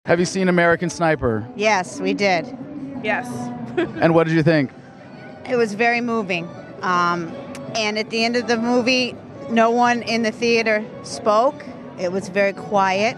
Have you seen American Sniper? Yes, we did. Yes. And what did you think? It was very moving. And at the end of the movie, no one in the theater spoke. It was very quiet.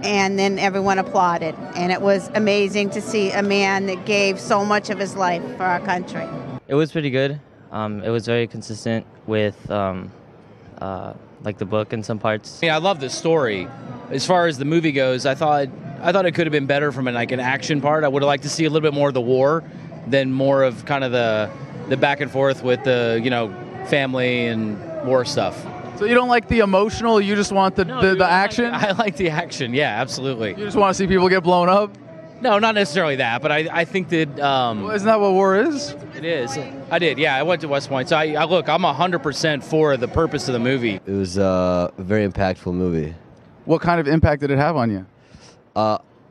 And then everyone applauded. And it was amazing to see a man that gave so much of his life for our country. It was pretty good. It was very consistent with like the book in some parts. I love the story. As far as the movie goes, I thought it could have been better from an action part. I would have liked to see a little bit more of the war than more of kind of the back and forth with the family and war stuff. So you don't like the emotional, you just want the action? I like the action, yeah, absolutely. You just want to see people get blown up? No, not necessarily that, but I think that... Well, isn't that what war is? It is. I did, yeah. I went to West Point. So, I'm 100% for the purpose of the movie. It was a very impactful movie. What kind of impact did it have on you?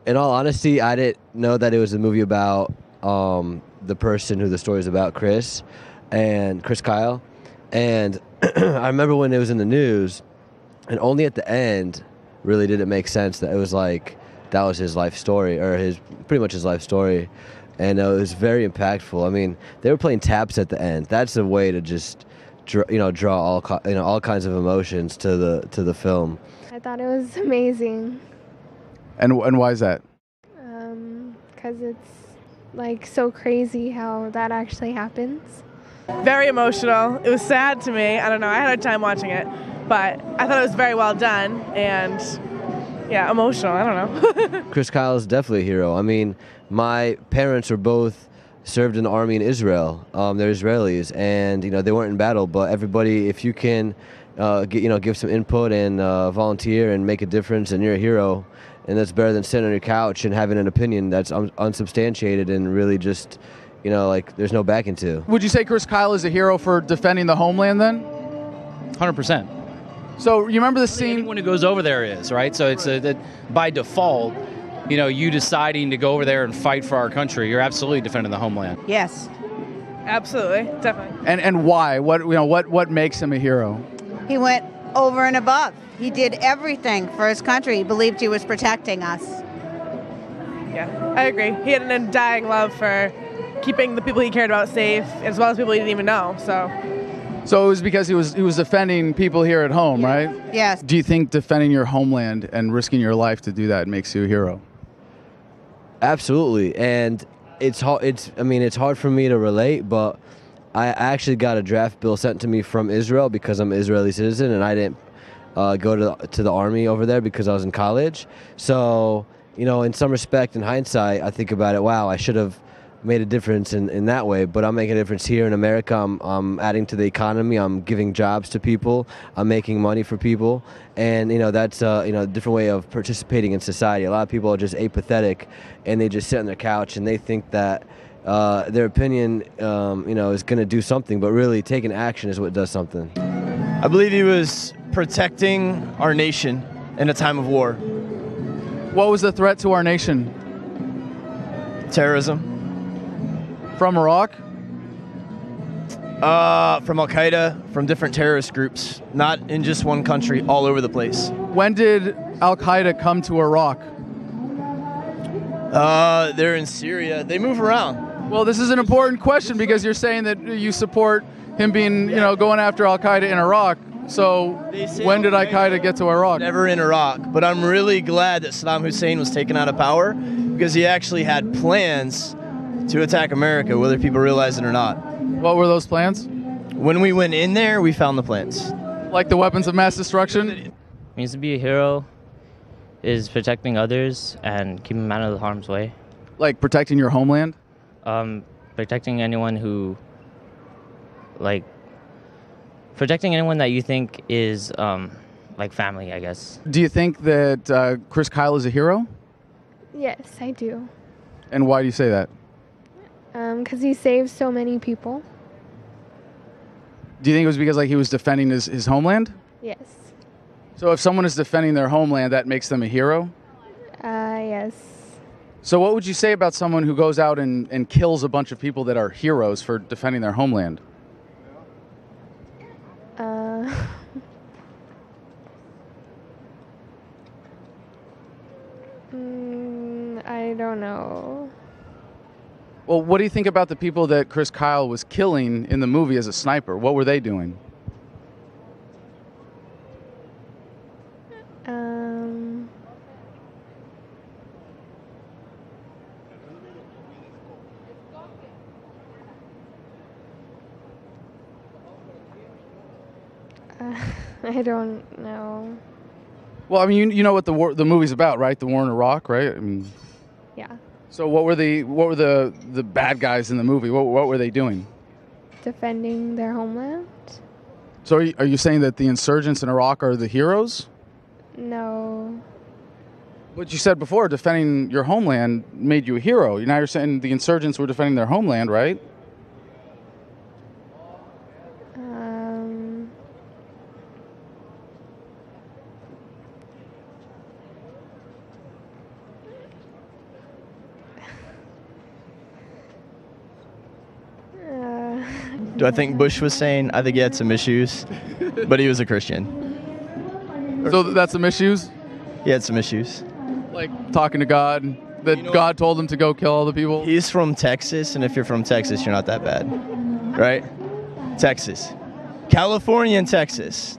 In all honesty, I didn't know that it was a movie about the person who the story is about, Chris Kyle. And I remember when it was in the news, and only at the end really did it make sense that it was like that was his life story, or pretty much his life story. And it was very impactful. I mean, they were playing taps at the end. That's a way to just draw all kinds of emotions to the film. I thought it was amazing. And why is that? Because it's like so crazy how that actually happens. Very emotional. It was sad to me. I don't know. I had a hard time watching it, but I thought it was very well done and, yeah, emotional. I don't know. Chris Kyle is definitely a hero. I mean, my parents were both served in the army in Israel. They're Israelis, and they weren't in battle. But everybody, if you can, give some input and volunteer and make a difference, and you're a hero. And that's better than sitting on your couch and having an opinion that's unsubstantiated and really just, there's no backing to. Would you say Chris Kyle is a hero for defending the homeland then? 100%. So you remember the scene? Anyone who goes over there is, right? So it's by default, you deciding to go over there and fight for our country, you're absolutely defending the homeland. Yes. Absolutely. Definitely. And why? What makes him a hero? He went over and above. He did everything for his country. He believed he was protecting us. Yeah, I agree. He had an undying love for keeping the people he cared about safe, as well as people he didn't even know. So it was because he was defending people here at home, right? Yes. Do you think defending your homeland and risking your life to do that makes you a hero? Absolutely, and it's hard for me to relate, but I actually got a draft bill sent to me from Israel because I'm an Israeli citizen, and I didn't go to the army over there because I was in college. So, in some respect, in hindsight, I think about it, wow, I should have made a difference in that way, but I'm making a difference here in America. I'm adding to the economy. I'm giving jobs to people. I'm making money for people, and that's a different way of participating in society. A lot of people are just apathetic, and they just sit on their couch and they think that their opinion, is going to do something, but really taking action is what does something. I believe he was protecting our nation in a time of war. What was the threat to our nation? Terrorism. From Iraq? From Al-Qaeda, from different terrorist groups, not in just one country, all over the place. When did Al-Qaeda come to Iraq? They're in Syria. They move around. Well, this is an important question because you're saying that you support him being, going after Al-Qaeda in Iraq. So when did Al-Qaeda get to Iraq? Never in Iraq. But I'm really glad that Saddam Hussein was taken out of power because he actually had plans to attack America, whether people realize it or not. What were those plans? When we went in there, we found the plans. Like the weapons of mass destruction? It means to be a hero is protecting others and keeping them out of harm's way. Like protecting your homeland? Protecting anyone who, protecting anyone that you think is, like family, I guess. Do you think that Chris Kyle is a hero? Yes, I do. And why do you say that? Because he saved so many people. Do you think it was because he was defending his homeland? Yes. So if someone is defending their homeland, that makes them a hero? Yes. So what would you say about someone who goes out and kills a bunch of people that are heroes for defending their homeland? don't know. Well, what do you think about the people that Chris Kyle was killing in the movie as a sniper? What were they doing? I don't know. Well, I mean, you know what the movie's about, right? The war in Iraq, right? I mean, Yeah. so what were the bad guys in the movie? What were they doing? Defending their homeland? So are you saying that the insurgents in Iraq are the heroes? No. What you said before, defending your homeland made you a hero. Now you're saying the insurgents were defending their homeland, right? Do I think Bush was sane? I think he had some issues, but he was a Christian. So that's some issues? He had some issues. Like talking to God, that God told him to go kill all the people? He's from Texas, and if you're from Texas, you're not that bad, right? Texas. California and Texas.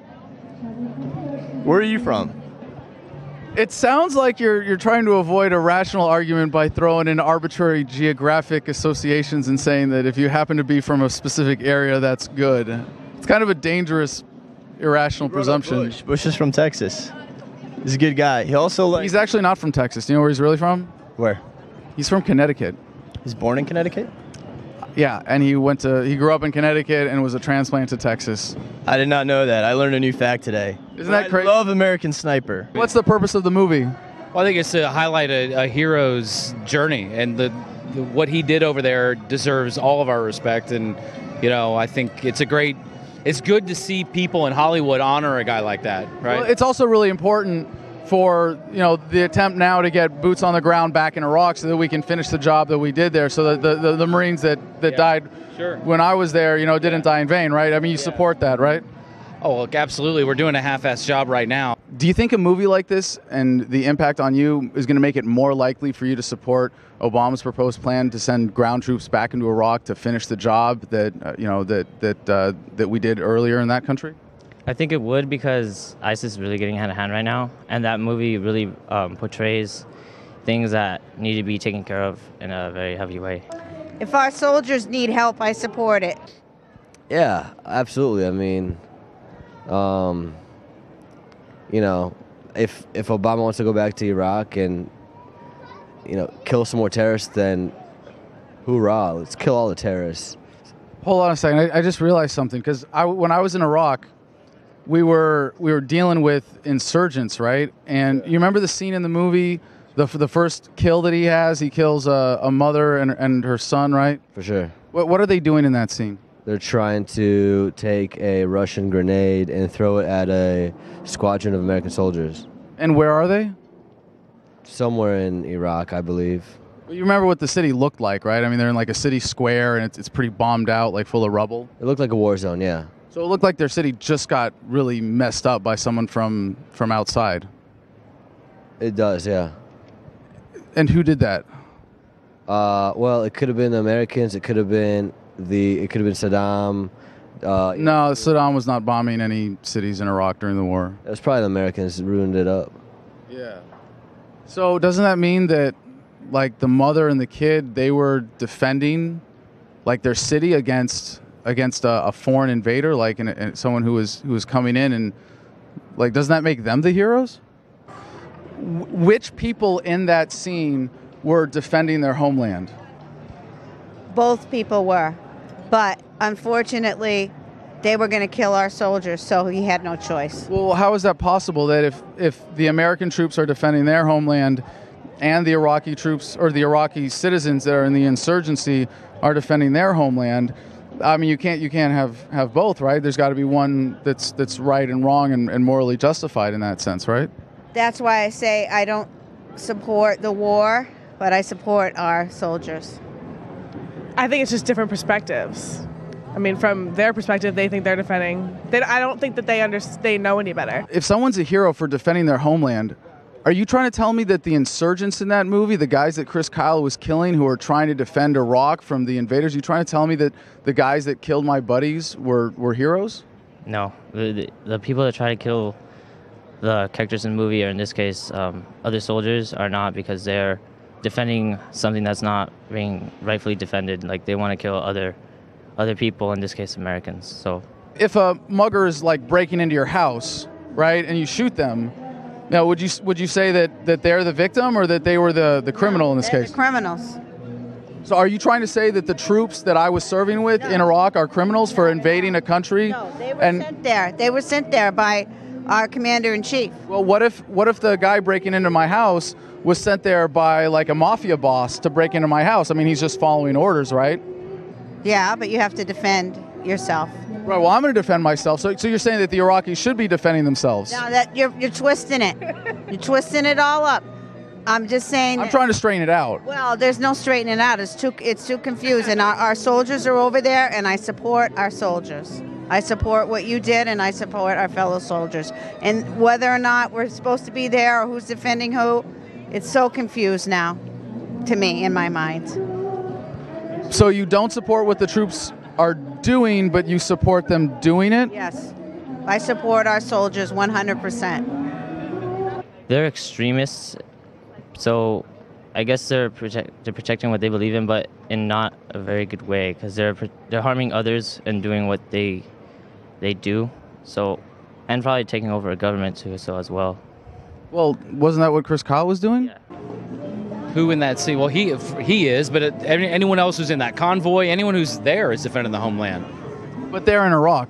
Where are you from? It sounds like you're trying to avoid a rational argument by throwing in arbitrary geographic associations and saying that if you happen to be from a specific area, that's good. It's kind of a dangerous, irrational presumption. Bush is from Texas. He's a good guy. He also He's actually not from Texas. Do you know where he's really from? Where? He's from Connecticut. He's born in Connecticut? Yeah, and he grew up in Connecticut and was a transplant to Texas. I did not know that. I learned a new fact today. Isn't that crazy? I love American Sniper. What's the purpose of the movie? Well, I think it's to highlight a hero's journey, and what he did over there deserves all of our respect. And I think it's good to see people in Hollywood honor a guy like that, right? Well, it's also really important for the attempt now to get boots on the ground back in Iraq so that we can finish the job that we did there, so that the Marines that died when I was there didn't die in vain, right? I mean, you support that, right? Oh, look, absolutely. We're doing a half-assed job right now. Do you think a movie like this and the impact on you is going to make it more likely for you to support Obama's proposed plan to send ground troops back into Iraq to finish the job that that we did earlier in that country? I think it would, because ISIS is really getting out of hand right now, and that movie really portrays things that need to be taken care of in a very heavy way. If our soldiers need help, I support it. Yeah, absolutely. I mean, if Obama wants to go back to Iraq and kill some more terrorists, then hoorah! Let's kill all the terrorists. Hold on a second. I just realized something, because when I was in Iraq, we were dealing with insurgents, right? And you remember the scene in the movie, the first kill that he has? He kills a mother and her son, right? For sure. What are they doing in that scene? They're trying to take a Russian grenade and throw it at a squadron of American soldiers. And where are they? Somewhere in Iraq, I believe. Well, you remember what the city looked like, right? I mean, they're in like a city square, and it's pretty bombed out, like full of rubble. It looked like a war zone, yeah. So it looked like their city just got really messed up by someone from outside. It does, yeah. And who did that? Well, it could have been the Americans. It could have been Saddam. No, Saddam was not bombing any cities in Iraq during the war. It was probably the Americans that ruined it up. Yeah. So doesn't that mean that, like, the mother and the kid, they were defending, like, their city against a foreign invader, like someone who was coming in, and like, doesn't that make them the heroes? Which people in that scene were defending their homeland? Both people were, but unfortunately, they were going to kill our soldiers, so he had no choice. Well, how is that possible that if the American troops are defending their homeland and the Iraqi troops or the Iraqi citizens that are in the insurgency are defending their homeland? I mean, you can't have both, right? There's got to be one that's right and wrong and morally justified in that sense, right? That's why I say I don't support the war, but I support our soldiers. I think it's just different perspectives. I mean, from their perspective, they think they're defending. I don't think that they know any better. If someone's a hero for defending their homeland, Are you trying to tell me that the insurgents in that movie, the guys that Chris Kyle was killing who are trying to defend Iraq from the invaders, you trying to tell me that the guys that killed my buddies were heroes? No, the people that try to kill the characters in the movie, or in this case, other soldiers, are not, because they're defending something that's not being rightfully defended. Like, they want to kill other people, in this case Americans. So if a mugger is like breaking into your house, right, and you shoot them, now would you say that they're the victim, or that they were the criminal in this They're case? the criminals. So are you trying to say that the troops that I was serving with in Iraq are criminals for invading a country? No, they were sent there. They were sent there by our commander-in-chief. Well, what if the guy breaking into my house was sent there by like a mafia boss to break into my house? I mean, he's just following orders, right? Yeah, but you have to defend yourself. Right. Well, I'm going to defend myself. So you're saying that the Iraqis should be defending themselves? Now that you're twisting it. You're twisting it all up. I'm just saying. I'm trying to straighten it out. Well, there's no straightening it out. It's too confusing. Our soldiers are over there, and I support our soldiers. I support what you did, and I support our fellow soldiers. And whether or not we're supposed to be there or who's defending who, it's so confused now, to me, in my mind. So you don't support what the troops are doing, but you support them doing it? Yes. I support our soldiers 100%. they're extremists, so I guess they're protecting what they believe in, but in not a very good way, because they're harming others and doing what they do. So, and probably taking over a government too, so as well. Well, wasn't that what Chris Kyle was doing? Yeah. Who in that scene? Well, he is, but anyone else who's in that convoy, anyone who's there is defending the homeland. But they're in Iraq.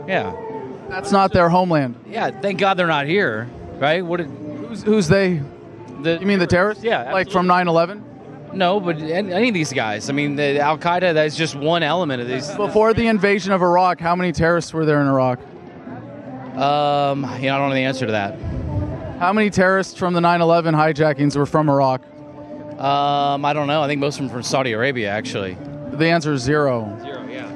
Yeah. That's not their homeland. Yeah, thank God they're not here, right? Who's they? You mean the terrorists? Yeah, like from 9/11? No, but any of these guys. I mean, the Al-Qaeda, that's just one element of these. Before the invasion of Iraq, how many terrorists were there in Iraq? I don't know the answer to that. How many terrorists from the 9/11 hijackings were from Iraq? I don't know. I think most of them from Saudi Arabia, actually. The answer is zero. Zero, yeah.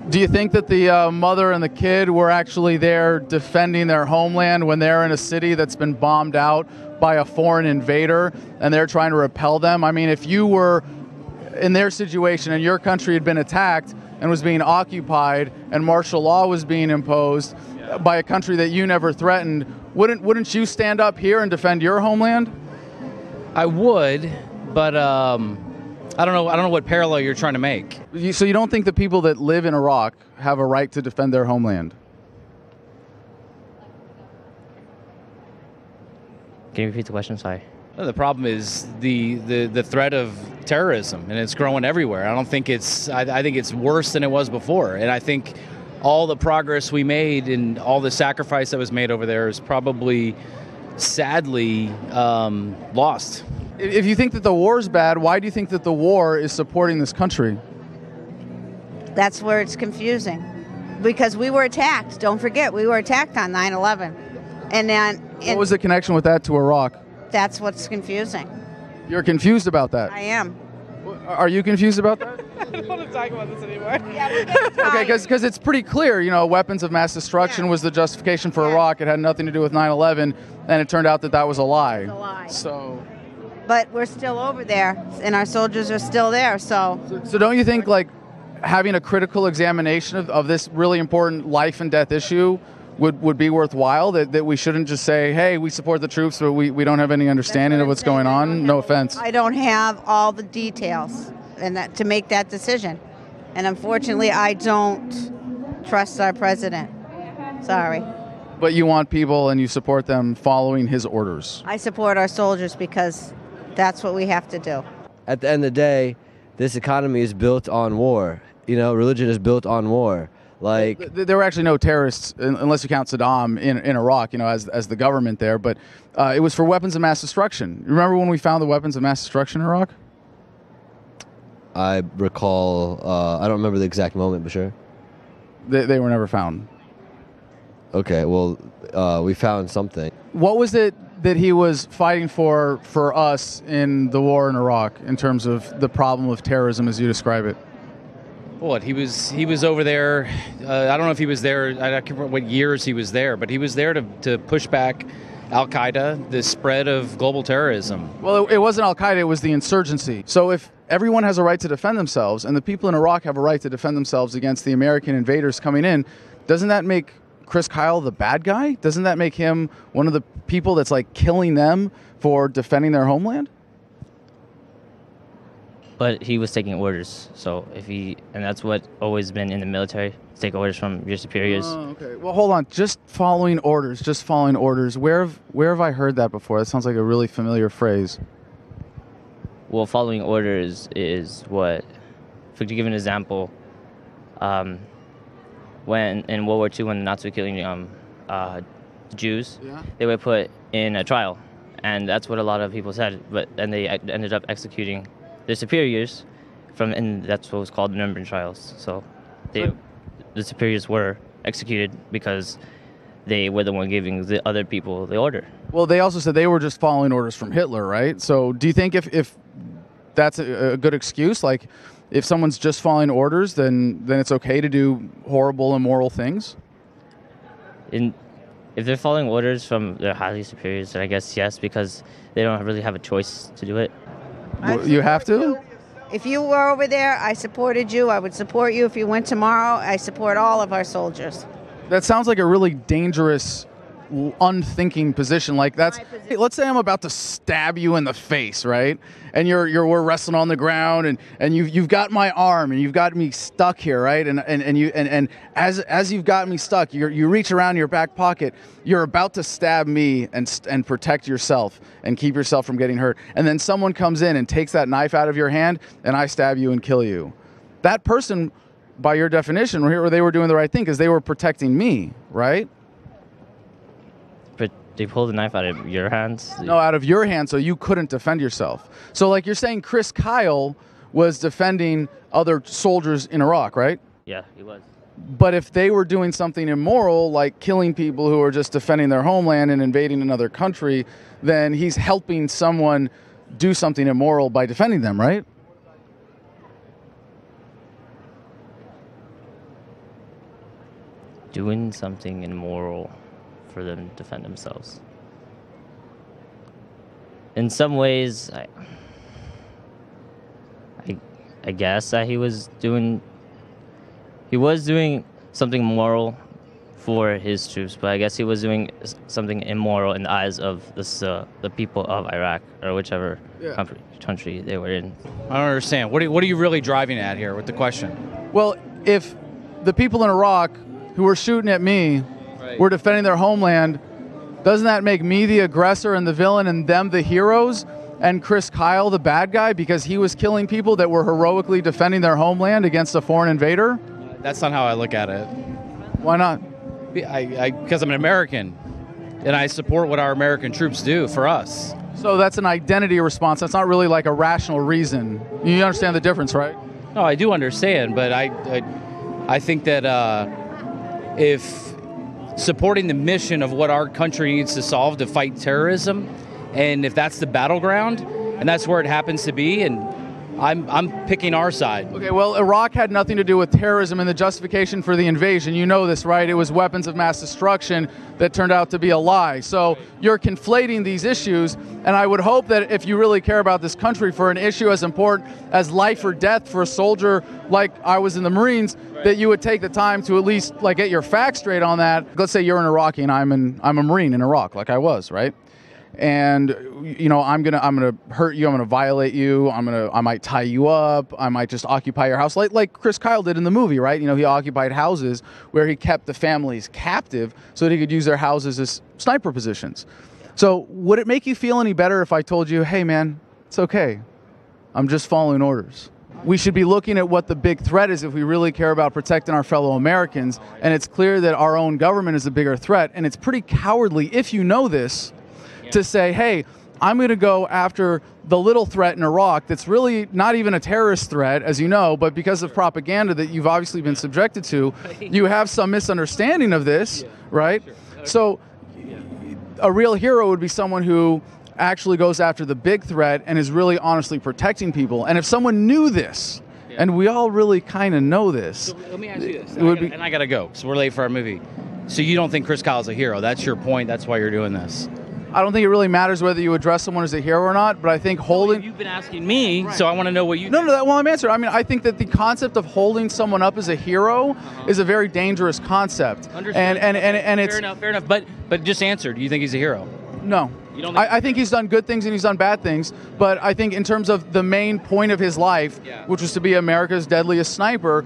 Do you think that the mother and the kid were actually there defending their homeland when they're in a city that's been bombed out by a foreign invader and they're trying to repel them? I mean, if you were in their situation and your country had been attacked and was being occupied and martial law was being imposed by a country that you never threatened, wouldn't you stand up here and defend your homeland? I would, but I don't know what parallel you're trying to make. So you don't think the people that live in Iraq have a right to defend their homeland? Can you repeat the question? Sorry. No, the problem is the threat of terrorism, and it's growing everywhere. I think it's worse than it was before, and I think all the progress we made and all the sacrifice that was made over there is probably, sadly, lost. If you think that the war is bad, why do you think that the war is supporting this country? That's where it's confusing. Because we were attacked. Don't forget, we were attacked on 9/11. And then... What was the connection with that to Iraq? That's what's confusing. You're confused about that? I am. Are you confused about that? I don't want to talk about this anymore. Okay, because it's pretty clear, weapons of mass destruction was the justification for Iraq. It had nothing to do with 9/11, and it turned out that was a lie. It's a lie. So But we're still over there, and our soldiers are still there, so don't you think, like, having a critical examination of this really important life and death issue would be worthwhile? That we shouldn't just say, hey, we support the troops, but we don't have any understanding of what's going on? No offense. I don't have all the details and that to make that decision. And unfortunately, I don't trust our president. Sorry. But you want people and you support them following his orders. I support our soldiers because that's what we have to do. At the end of the day, this economy is built on war. Religion is built on war. Like, there were actually no terrorists, unless you count Saddam, in Iraq, as the government there. But it was for weapons of mass destruction. Remember when we found the weapons of mass destruction in Iraq? I recall, I don't remember the exact moment, but sure. They were never found. Okay, well, we found something. What was it that he was fighting for us in the war in Iraq in terms of the problem of terrorism as you describe it? What, he was over there, I don't know if he was there, I can't remember what years he was there, but he was there to push back Al-Qaeda, the spread of global terrorism. Well, it wasn't Al-Qaeda, it was the insurgency. So if everyone has a right to defend themselves, and the people in Iraq have a right to defend themselves against the American invaders coming in, doesn't that make Chris Kyle the bad guy? Doesn't that make him one of the people that's like killing them for defending their homeland? But he was taking orders, so and that's what always been in the military, take orders from your superiors. Oh, okay. Well, hold on. Just following orders. Where have I heard that before? That sounds like a really familiar phrase. Well, following orders is what, to give an example, when in World War II, when the Nazis were killing Jews, they were put in a trial, and that's what a lot of people said. And they ended up executing their superiors, and that's what was called the Nuremberg trials. So the superiors were executed because they were the one giving the other people the order. Well, they also said they were just following orders from Hitler, right? So do you think if that's a good excuse, like if someone's just following orders, then it's okay to do horrible, immoral things? If they're following orders from their highly superiors, then I guess yes, because they don't really have a choice to do it. You have to? If you were over there, I supported you. I would support you. If you went tomorrow, I support all of our soldiers. That sounds like a really dangerous, unthinking position. Like that's, hey, let's say I'm about to stab you in the face, right? And we're wrestling on the ground, and you've got my arm, and you've got me stuck here, right? And as you've got me stuck, you reach around your back pocket, you're about to stab me and protect yourself and keep yourself from getting hurt. And then someone comes in and takes that knife out of your hand, and I stab you and kill you. That person, by your definition, they were doing the right thing because they were protecting me, right? But they pulled the knife out of your hands? No, out of your hands, so you couldn't defend yourself. So like you're saying Chris Kyle was defending other soldiers in Iraq, right? Yeah, he was. But if they were doing something immoral, like killing people who are just defending their homeland and invading another country, then he's helping someone do something immoral by defending them, right? Doing something immoral for them to defend themselves. In some ways, I guess that he was doing something moral for his troops, but I guess he was doing something immoral in the eyes of the people of Iraq or whichever country they were in. I don't understand. What are you really driving at here with the question? Well, if the people in Iraq who were shooting at me were defending their homeland, doesn't that make me the aggressor and the villain and them the heroes and Chris Kyle the bad guy because he was killing people that were heroically defending their homeland against a foreign invader? That's not how I look at it. Why not? Because I'm an American, and I support what our American troops do for us. So that's an identity response. That's not really like a rational reason. You understand the difference, right? No, I do understand, but I think that if supporting the mission of what our country needs to solve to fight terrorism, and if that's the battleground, and that's where it happens to be, and I'm picking our side. Okay, well, Iraq had nothing to do with terrorism and the justification for the invasion. You know this, right? It was weapons of mass destruction that turned out to be a lie. So you're conflating these issues, and I would hope that if you really care about this country for an issue as important as life or death for a soldier like I was in the Marines, that you would take the time to at least like get your facts straight on that. Let's say you're an Iraqi and I'm a Marine in Iraq, like I was, right? And you know, I'm gonna hurt you. I'm gonna violate you. I might tie you up. I might just occupy your house, like Chris Kyle did in the movie, right? You know, he occupied houses where he kept the families captive so that he could use their houses as sniper positions. So, would it make you feel any better if I told you, "Hey, man, it's okay. I'm just following orders"? We should be looking at what the big threat is if we really care about protecting our fellow Americans. And it's clear that our own government is a bigger threat. And it's pretty cowardly, if you know this, to say, hey, I'm going to go after the little threat in Iraq that's really not even a terrorist threat, as you know, but because of propaganda that you've obviously been subjected to, you have some misunderstanding of this, right? So a real hero would be someone who actually goes after the big threat and is really honestly protecting people. And if someone knew this, and we all really kind of know this. So let me ask you this, and I got to go, because we're late for our movie. So you don't think Chris Kyle's a hero? That's your point? That's why you're doing this? I don't think it really matters whether you address someone as a hero or not, but I think holding... You've been asking me, so I want to know what you No, well, I'm answering. I mean, I think that the concept of holding someone up as a hero is a very dangerous concept. Understood. And it's... Fair enough. But just answer. Do you think he's a hero? No. You don't think I think he's done good things and he's done bad things, but I think in terms of the main point of his life, which was to be America's deadliest sniper,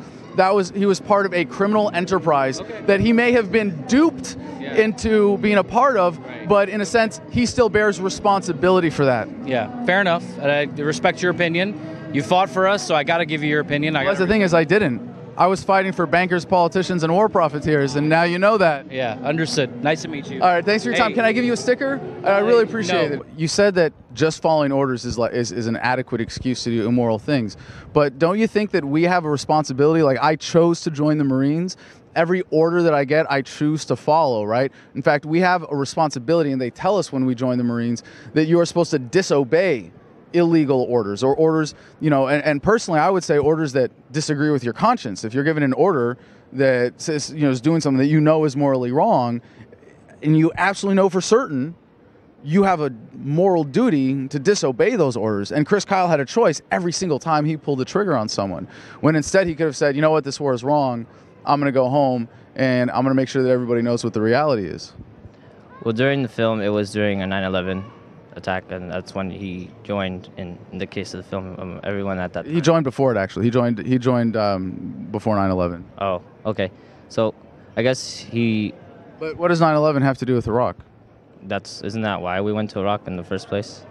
he was part of a criminal enterprise that he may have been duped into being a part of, but in a sense, he still bears responsibility for that. Yeah, fair enough. I respect your opinion. You fought for us, so I got to give you your opinion. That's the thing is, I didn't. I was fighting for bankers, politicians, and war profiteers, and now you know that. Yeah, understood. Nice to meet you. All right, thanks for your time. Can I give you a sticker? I really appreciate it. You said that just following orders is an adequate excuse to do immoral things, but don't you think that we have a responsibility? Like, I chose to join the Marines. Every order that I get, I choose to follow, right? In fact, we have a responsibility, and they tell us when we join the Marines that you are supposed to disobey illegal orders or orders, and personally, I would say orders that disagree with your conscience. If you're given an order that says, is doing something that is morally wrong, and you absolutely know for certain, you have a moral duty to disobey those orders. And Chris Kyle had a choice every single time he pulled the trigger on someone, when instead he could have said, you know what, this war is wrong. I'm going to go home and I'm going to make sure that everybody knows what the reality is. Well, during the film, it was during a 9/11 attack, and that's when he joined. In the case of the film, everyone at that time. He joined before it, actually. He joined before 9/11. Oh, okay. So I guess he... But what does 9/11 have to do with Iraq? Isn't that why we went to Iraq in the first place?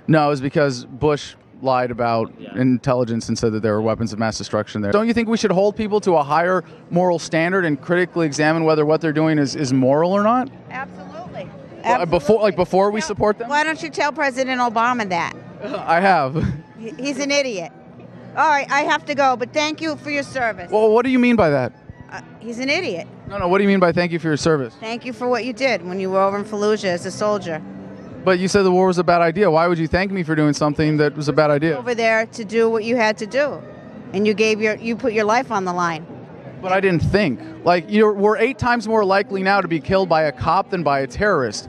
No, it was because Bush lied about intelligence and said that there were weapons of mass destruction there. Don't you think we should hold people to a higher moral standard and critically examine whether what they're doing is moral or not? Absolutely. Before we support them? Why don't you tell President Obama that? I have. He's an idiot. All right, I have to go, but thank you for your service. Well, what do you mean by that? He's an idiot. No, what do you mean by thank you for your service? Thank you for what you did when you were over in Fallujah as a soldier. But you said the war was a bad idea. Why would you thank me for doing something that was a bad idea? Over there to do what you had to do, and you put your life on the line. But I didn't think. We're 8 times more likely now to be killed by a cop than by a terrorist.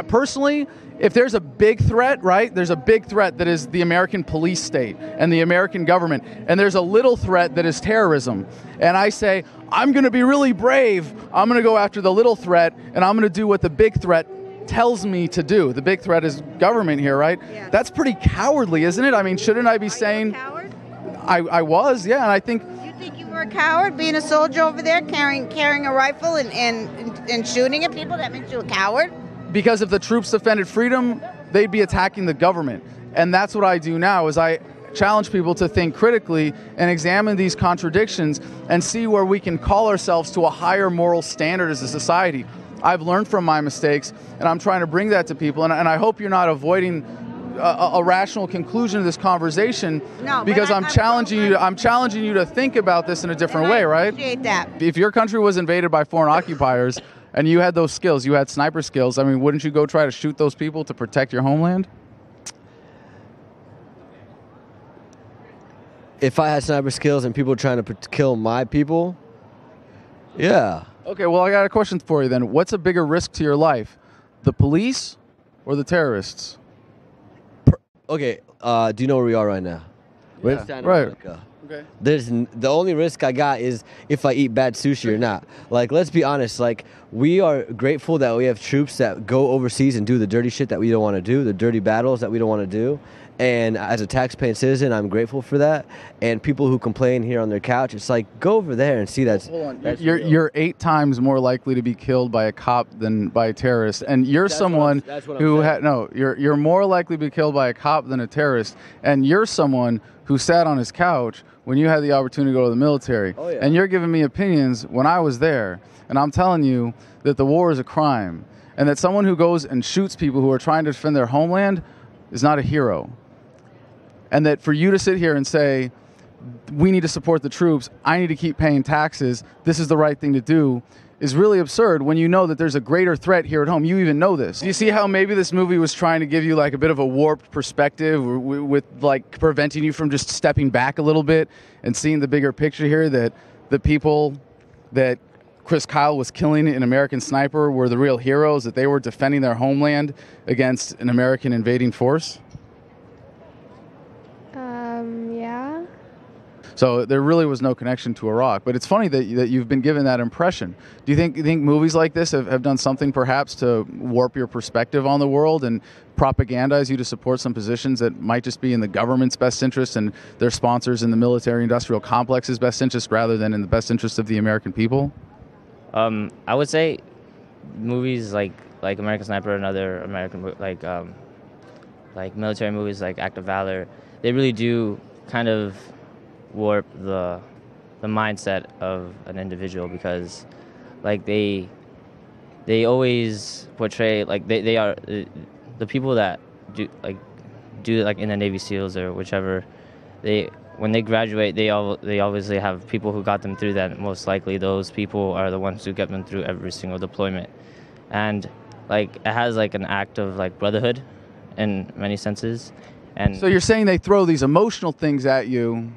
Personally, if there's a big threat, right? There's a big threat that is the American police state and the American government, and there's a little threat that is terrorism. And I say, I'm going to be really brave. I'm going to go after the little threat, and I'm going to do what the big threat tells me to do. The big threat is government here, right? Yeah. That's pretty cowardly, isn't it? I mean, shouldn't I be saying... You a coward? I was, yeah, and I think... You think you were a coward being a soldier over there, carrying a rifle and shooting at people? That makes you a coward? Because if the troops defended freedom, they'd be attacking the government. And that's what I do now, is I challenge people to think critically and examine these contradictions and see where we can call ourselves to a higher moral standard as a society. I've learned from my mistakes, and I'm trying to bring that to people. And I hope you're not avoiding a rational conclusion of this conversation, because I'm challenging you to think about this in a different way, right? I appreciate that. If your country was invaded by foreign occupiers and you had those skills, you had sniper skills, I mean, wouldn't you go try to shoot those people to protect your homeland? If I had sniper skills and people trying to kill my people, yeah. Okay, well, I got a question for you then. What's a bigger risk to your life, the police or the terrorists? Okay, do you know where we are right now? We're in Santa Monica. Okay. The only risk I got is if I eat bad sushi or not. Let's be honest. We are grateful that we have troops that go overseas and do the dirty shit that we don't want to do, the dirty battles that we don't want to do. And as a tax-paying citizen, I'm grateful for that. And people who complain here on their couch, it's go over there and see that's. Hold on. You're 8 times more likely to be killed by a cop than by a terrorist, and you're someone who you're more likely to be killed by a cop than a terrorist, and you're someone who sat on his couch when you had the opportunity to go to the military. Oh, yeah. And you're giving me opinions when I was there, and I'm telling you that the war is a crime, and that someone who goes and shoots people who are trying to defend their homeland is not a hero. And that for you to sit here and say, we need to support the troops, I need to keep paying taxes, this is the right thing to do, is really absurd when you know that there's a greater threat here at home. You even know this. Do you see how maybe this movie was trying to give you a bit of a warped perspective with preventing you from just stepping back a little bit and seeing the bigger picture here, that the people that Chris Kyle was killing in American Sniper were the real heroes, that they were defending their homeland against an American invading force? Yeah. So there really was no connection to Iraq. But it's funny that you've been given that impression. Do you think movies like this have done something perhaps to warp your perspective on the world and propagandize you to support some positions that might just be in the government's best interest and their sponsors in the military-industrial complex's best interest rather than in the best interest of the American people? I would say movies like American Sniper and other American like military movies like Act of Valor, they really do kind of warp the mindset of an individual, because like they always portray like they are the people that do like in the Navy SEALs or whichever, when they graduate, they obviously have people who got them through that. Most likely those people are the ones who get them through every single deployment. And like it has like an act of like brotherhood in many senses. And so you're saying they throw these emotional things at you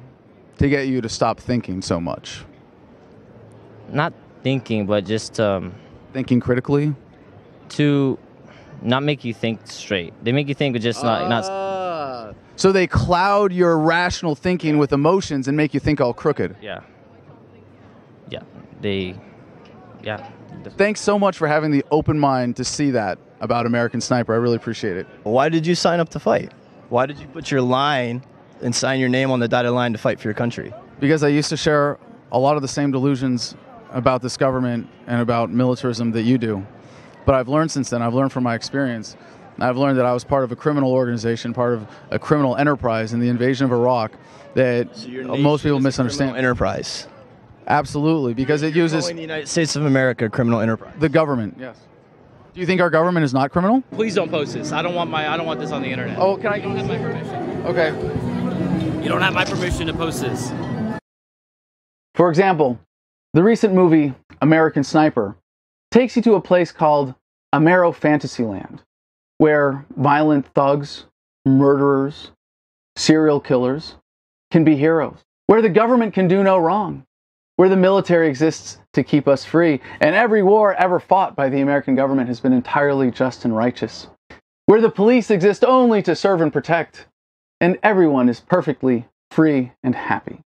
to get you to stop thinking so much? Not thinking, but just thinking critically? To not make you think straight. They make you think, but just not. So they cloud your rational thinking with emotions and make you think all crooked. Yeah. Thanks so much for having the open mind to see that about American Sniper. I really appreciate it. Why did you sign up to fight? Why did you put your line and sign your name on the dotted line to fight for your country? Because I used to share a lot of the same delusions about this government and about militarism that you do. But I've learned since then, I've learned from my experience. I've learned that I was part of a criminal organization, part of a criminal enterprise in the invasion of Iraq that most people misunderstand. Criminal enterprise. Absolutely, because it uses the United States of America criminal enterprise. The government, yes. Do you think our government is not criminal? Please don't post this. I don't want this on the internet. Oh, can I? You don't have my permission. Okay. You don't have my permission to post this. For example, the recent movie American Sniper takes you to a place called Amero Fantasyland, where violent thugs, murderers, serial killers can be heroes, where the government can do no wrong, where the military exists to keep us free, and every war ever fought by the American government has been entirely just and righteous, where the police exist only to serve and protect, and everyone is perfectly free and happy.